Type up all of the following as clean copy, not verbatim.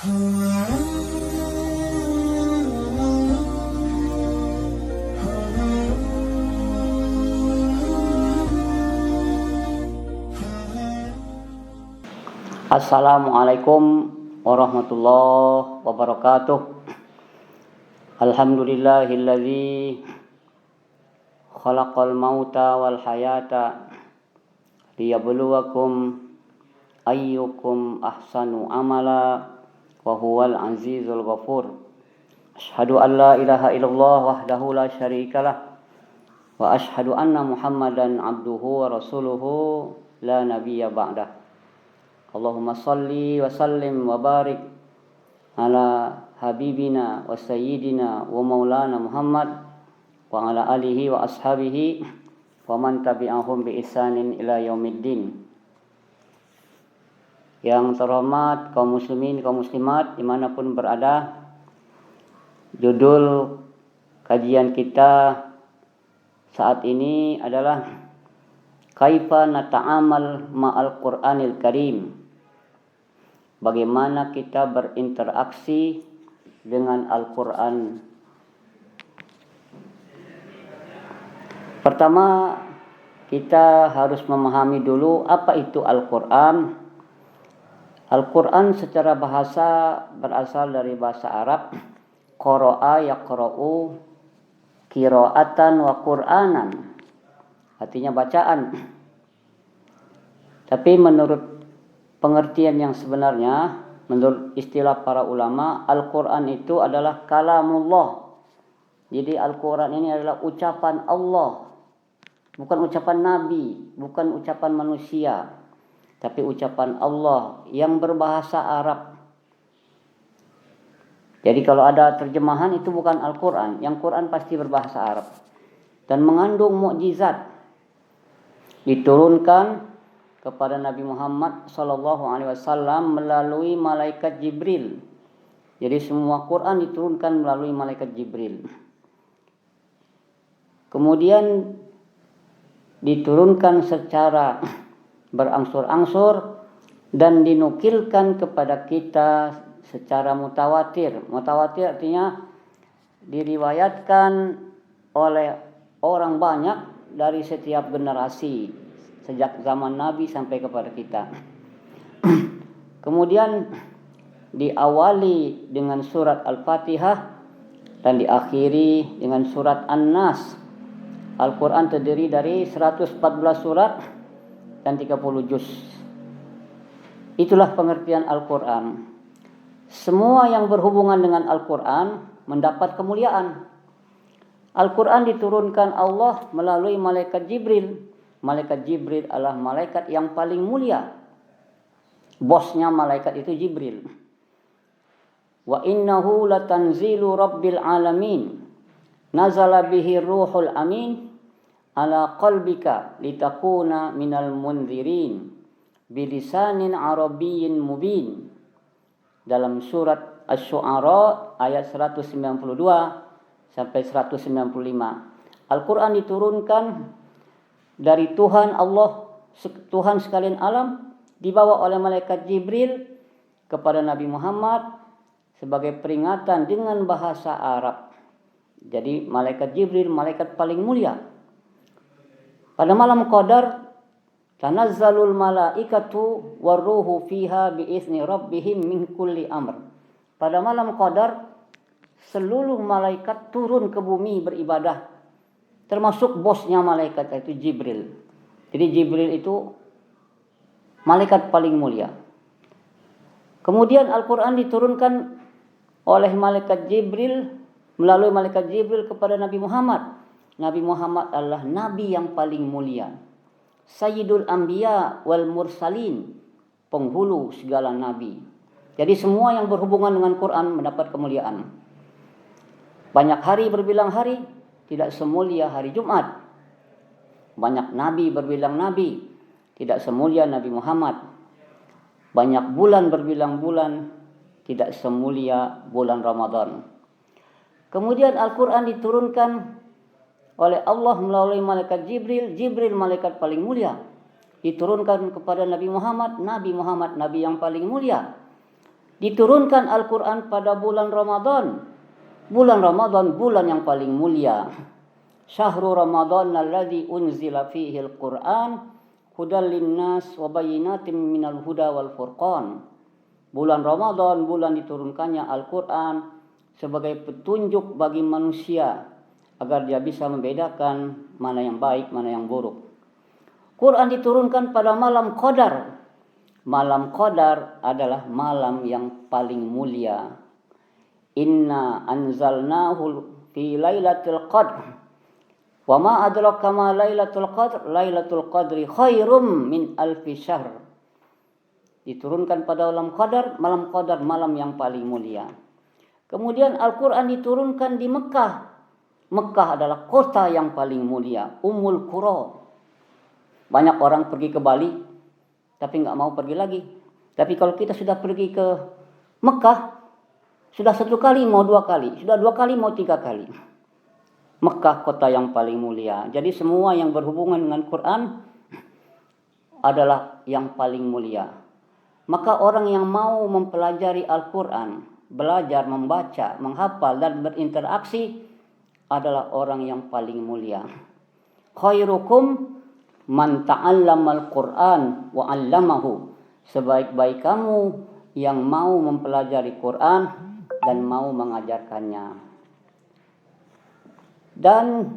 Assalamualaikum warahmatullahi wabarakatuh. Alhamdulillahilladzi khalaqal mauta wal hayata liyabluwakum ayyukum ahsanu amala wa huwal azizul ghafur. Asyhadu an la ilaha illallah wahdahu la syarikalah wa asyhadu anna Muhammadan abduhu wa rasuluhu la nabiyya ba'dah. Allahumma salli wa sallim wa barik ala habibina wa sayyidina wa maulana Muhammad wa ala alihi wa ashabihi wa man tabi'ahum bi ihsanin ila yaumiddin. Yang terhormat kaum muslimin, kaum muslimat dimanapun berada, judul kajian kita saat ini adalah Kaifa nata'amal ma'al Qur'anil Karim. Bagaimana kita berinteraksi dengan Al-Quran. Pertama, kita harus memahami dulu apa itu Al-Quran. Al-Quran secara bahasa berasal dari bahasa Arab. Qara'a yaqra'u qira'atan wa Qur'anan. Artinya bacaan. Tapi menurut pengertian yang sebenarnya, menurut istilah para ulama, Al-Quran itu adalah kalamullah. Jadi Al-Quran ini adalah ucapan Allah. Bukan ucapan Nabi, bukan ucapan manusia. Tapi ucapan Allah yang berbahasa Arab. Jadi kalau ada terjemahan itu bukan Al-Quran. Yang Quran pasti berbahasa Arab. Dan mengandung mukjizat. Diturunkan kepada Nabi Muhammad SAW melalui malaikat Jibril. Jadi semua Quran diturunkan melalui malaikat Jibril. Kemudian diturunkan secara berangsur-angsur dan dinukilkan kepada kita secara mutawatir. Mutawatir artinya diriwayatkan oleh orang banyak dari setiap generasi. Sejak zaman Nabi sampai kepada kita. Kemudian diawali dengan surat Al-Fatihah dan diakhiri dengan surat An-Nas. Al-Quran terdiri dari 114 surat dan 30 juz. Itulah pengertian Al-Quran. Semua yang berhubungan dengan Al-Quran mendapat kemuliaan. Al-Quran diturunkan Allah melalui malaikat Jibril. Malaikat Jibril adalah malaikat yang paling mulia. Bosnya malaikat itu Jibril. Wa innahu latanzilu rabbil alamin. Nazala bihi ruhul amin ala qalbika litakuna minal munzirin bilisanin arabiyyin mubin. Dalam surat Asy-Syu'ara ayat 192 sampai 195. Al-Quran diturunkan dari Tuhan Allah, Tuhan sekalian alam, dibawa oleh malaikat Jibril kepada Nabi Muhammad sebagai peringatan dengan bahasa Arab. Jadi malaikat Jibril malaikat paling mulia. Pada malam Qadar tanazzalul malaikatu waruhu fiha biizni rabbihim min kulli amr. Pada malam Qadar seluruh malaikat turun ke bumi beribadah. Termasuk bosnya malaikat itu Jibril. Jadi Jibril itu malaikat paling mulia. Kemudian Al-Quran diturunkan oleh malaikat Jibril, melalui malaikat Jibril kepada Nabi Muhammad. Nabi Muhammad adalah Nabi yang paling mulia. Sayyidul Anbiya wal Mursalin, penghulu segala Nabi. Jadi semua yang berhubungan dengan Quran mendapat kemuliaan. Banyak hari berbilang hari, tidak semulia hari Jumat. Banyak nabi berbilang nabi, tidak semulia Nabi Muhammad. Banyak bulan berbilang bulan, tidak semulia bulan Ramadan. Kemudian Al-Quran diturunkan oleh Allah melalui malaikat Jibril. Jibril malaikat paling mulia. Diturunkan kepada Nabi Muhammad. Nabi Muhammad Nabi yang paling mulia. Diturunkan Al-Quran pada bulan Ramadan. Bulan Ramadan, bulan yang paling mulia. Syahrul Ramadan alladzi unzila fihi al-Quran hudal linnas wa bayyinatin minal huda wal furqan. Bulan Ramadan, bulan diturunkannya Al-Quran sebagai petunjuk bagi manusia agar dia bisa membedakan mana yang baik, mana yang buruk. Quran diturunkan pada malam Qadar. Malam Qadar adalah malam yang paling mulia. Inna anzalnahu fi lailatul qadr. Wa ma adraka ma lailatul qadr? Lailatul qadri khairum min alfi syahr. Diturunkan pada malam Qadar, malam yang paling mulia. Kemudian Al-Quran diturunkan di Mekah. Mekah adalah kota yang paling mulia, Ummul Qura. Banyak orang pergi ke Bali, tapi nggak mau pergi lagi. Tapi kalau kita sudah pergi ke Mekah, sudah 1 kali mau 2 kali, sudah 2 kali mau 3 kali. Mekah kota yang paling mulia. Jadi semua yang berhubungan dengan Quran adalah yang paling mulia. Maka orang yang mau mempelajari Al-Quran, belajar membaca, menghafal dan berinteraksi adalah orang yang paling mulia. Khairukum man ta'allamal Qur'an wa 'allamahu. Sebaik-baik kamu yang mau mempelajari Quran dan mau mengajarkannya. Dan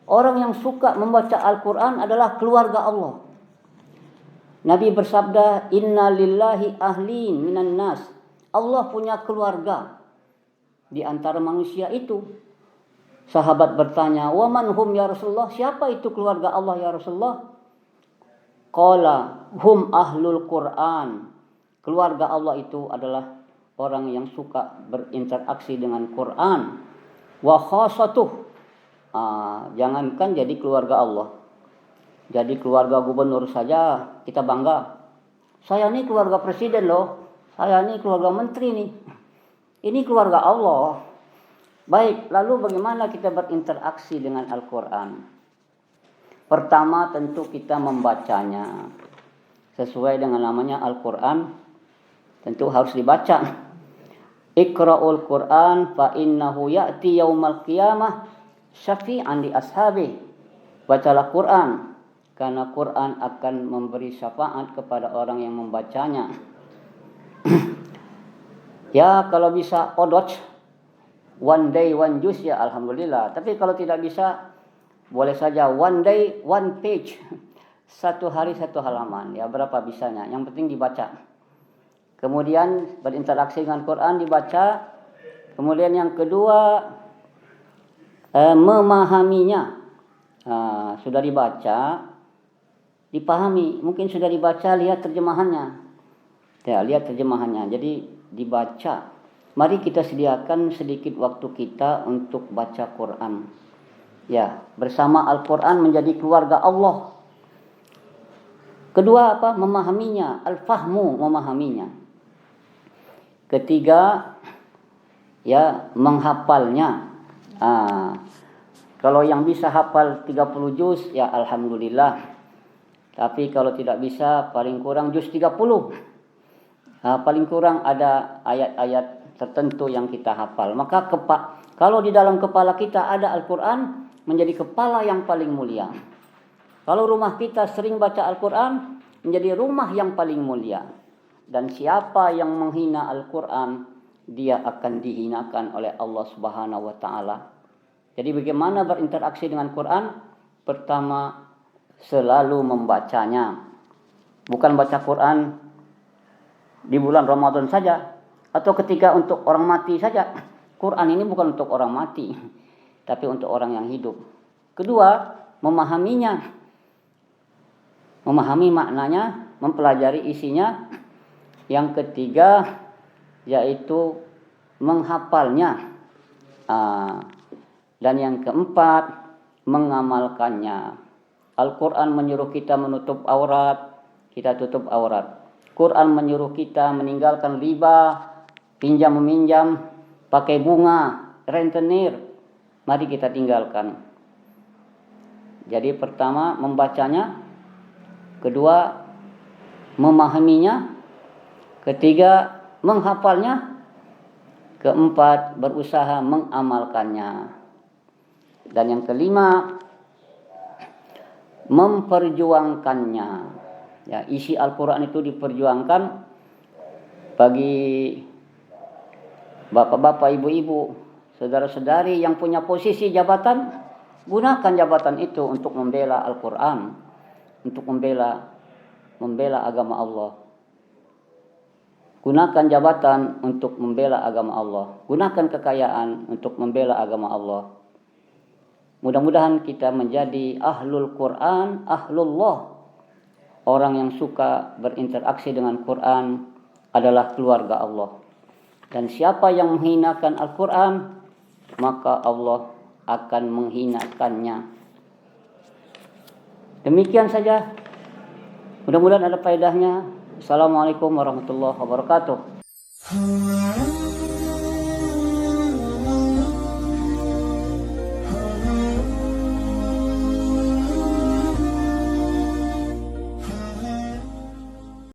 orang yang suka membaca Al-Quran adalah keluarga Allah. Nabi bersabda, Inna lillahi ahlin minan nas. Allah punya keluarga di antara manusia itu. Sahabat bertanya, wa man hum ya Rasulullah? Siapa itu keluarga Allah ya Rasulullah? Qala hum ahlul Quran. Keluarga Allah itu adalah orang yang suka berinteraksi dengan Quran. Wa khasatuh. Jangankan jadi keluarga Allah, jadi keluarga gubernur saja kita bangga. Saya ini keluarga presiden loh, saya ini keluarga menteri nih. Ini keluarga Allah. Baik, lalu bagaimana kita berinteraksi dengan Al-Quran? Pertama tentu kita membacanya. Sesuai dengan namanya Al-Quran, tentu harus dibaca. Iqra'ul Quran fa innahu ya'ti yaumal qiyamah syafi'an li ashabi. Bacalah Quran, karena Quran akan memberi syafaat kepada orang yang membacanya. Ya kalau bisa odot, one day one juice ya alhamdulillah. Tapi kalau tidak bisa, boleh saja one day one page. 1 hari 1 halaman, ya berapa bisanya. Yang penting dibaca. Kemudian berinteraksi dengan Quran, dibaca. Kemudian yang kedua, memahaminya. Sudah dibaca, dipahami. Mungkin sudah dibaca, lihat terjemahannya. Ya, lihat terjemahannya. Jadi dibaca. Mari kita sediakan sedikit waktu kita untuk baca Quran. Ya, bersama Al-Quran menjadi keluarga Allah. Kedua apa? Memahaminya. Al-fahmu, memahaminya. Ketiga, ya menghafalnya. Kalau yang bisa hafal 30 juz, ya alhamdulillah. Tapi kalau tidak bisa, paling kurang juz 30. Paling kurang ada ayat-ayat tertentu yang kita hafal. Maka kalau di dalam kepala kita ada Al-Quran, menjadi kepala yang paling mulia. Kalau rumah kita sering baca Al-Quran, menjadi rumah yang paling mulia. Dan siapa yang menghina Al-Quran, dia akan dihinakan oleh Allah Subhanahu wa Ta'ala. Jadi bagaimana berinteraksi dengan Quran? Pertama, selalu membacanya. Bukan baca Quran di bulan Ramadan saja, atau ketika untuk orang mati saja. Quran ini bukan untuk orang mati, tapi untuk orang yang hidup. Kedua, memahaminya. Memahami maknanya, mempelajari isinya. Yang ketiga, yaitu menghafalnya. Dan yang keempat, mengamalkannya. Al-Quran menyuruh kita menutup aurat, kita tutup aurat. Quran menyuruh kita meninggalkan riba, pinjam meminjam, pakai bunga, rentenir. Mari kita tinggalkan. Jadi pertama membacanya, kedua memahaminya, ketiga menghafalnya. Keempat, berusaha mengamalkannya. Dan yang kelima, memperjuangkannya. Ya, isi Al-Quran itu diperjuangkan bagi bapak-bapak, ibu-ibu, saudara-saudari yang punya posisi jabatan. Gunakan jabatan itu untuk membela Al-Quran, untuk membela agama Allah. Gunakan jabatan untuk membela agama Allah. Gunakan kekayaan untuk membela agama Allah. Mudah-mudahan kita menjadi ahlul Quran, ahlullah. Orang yang suka berinteraksi dengan Quran adalah keluarga Allah. Dan siapa yang menghinakan Al-Quran, maka Allah akan menghinakannya. Demikian saja. Mudah-mudahan ada faedahnya. Assalamualaikum warahmatullahi wabarakatuh.